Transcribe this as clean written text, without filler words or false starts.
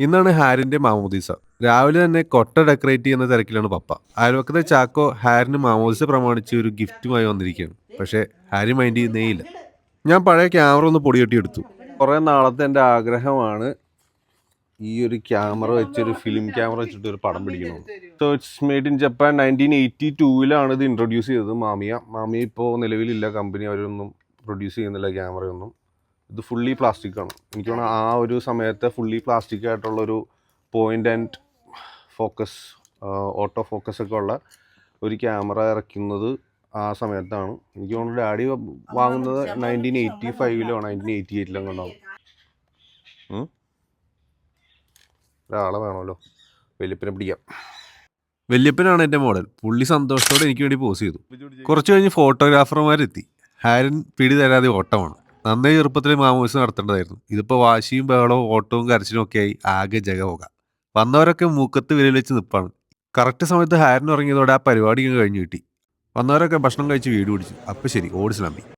ഇന്നാണ് ഹാരിന്റെ മാമോദീസ. രാവിലെ തന്നെ കൊട്ട ഡെക്കറേറ്റ് ചെയ്യുന്ന തിരക്കിലാണ് പപ്പ. അയൽവക്കത്തെ ചാക്കോ ഹാരിന് മാമോദീസ പ്രമാണിച്ച് ഒരു ഗിഫ്റ്റുമായി വന്നിരിക്കുകയാണ്. പക്ഷേ ഹാരി മൈൻഡ് ചെയ്യുന്നേയില്ല. ഞാൻ പഴയ ക്യാമറ ഒന്ന് പൊടിയട്ടി എടുത്തു. കുറേ നാളത്തെ എൻ്റെ ആഗ്രഹമാണ് ഈ ഒരു ക്യാമറ വെച്ചൊരു ഫിലിം ക്യാമറ വെച്ചിട്ട് ഒരു പടം പിടിക്കണം. So it's made in Japan. 1982 ഇത് ഇൻട്രൊഡ്യൂസ് ചെയ്തത് മാമിയ ഇപ്പോൾ നിലവിലില്ല. കമ്പനി അവരൊന്നും പ്രൊഡ്യൂസ് ചെയ്യുന്നില്ല ക്യാമറയൊന്നും. ഇത് ഫുള്ളി പ്ലാസ്റ്റിക് ആണ്. എനിക്ക് തോന്നുന്നു ആ ഒരു സമയത്തെ ഫുള്ളി പ്ലാസ്റ്റിക് ആയിട്ടുള്ളൊരു point and focus, auto focus ഒക്കെ ഉള്ള ഒരു ക്യാമറ ഇറക്കുന്നത് ആ സമയത്താണ്. എനിക്ക് തോന്നുന്നു ഡാഡി വാങ്ങുന്നത് 1985 1988 കണ്ടാവും. ഒരാളെ വേണമല്ലോ, വല്യപ്പനെ പിടിക്കാം. വല്യപ്പനാണ് എൻ്റെ മോഡൽ. പുള്ളി സന്തോഷത്തോടെ എനിക്ക് വേണ്ടി പോസ് ചെയ്തു. കുറച്ച് കഴിഞ്ഞ് ഫോട്ടോഗ്രാഫർമാരെത്തി. ഹാരൻ പിടി തരാതെ ഓട്ടമാണ്. നന്നേ ചെറുപ്പത്തിൽ മാമോദിസ നടത്തേണ്ടതായിരുന്നു. ഇതിപ്പോൾ വാശിയും ബഹളവും ഓട്ടവും കരച്ചിലും ഒക്കെ ആയി ആകെ ജഗപോക. വന്നവരൊക്കെ മൂക്കത്ത് വിരൽ വെച്ച് നിൽപ്പാണ്. കറക്റ്റ് സമയത്ത് ഹാരൻ ഇറങ്ങിയതോടെ ആ പരിപാടി കഴിഞ്ഞ് കിട്ടി. വന്നവരൊക്കെ ഭക്ഷണം കഴിച്ച് വീട് പിടിച്ചു. അപ്പം ശരി, ഓടിസ്ലാമ്പി.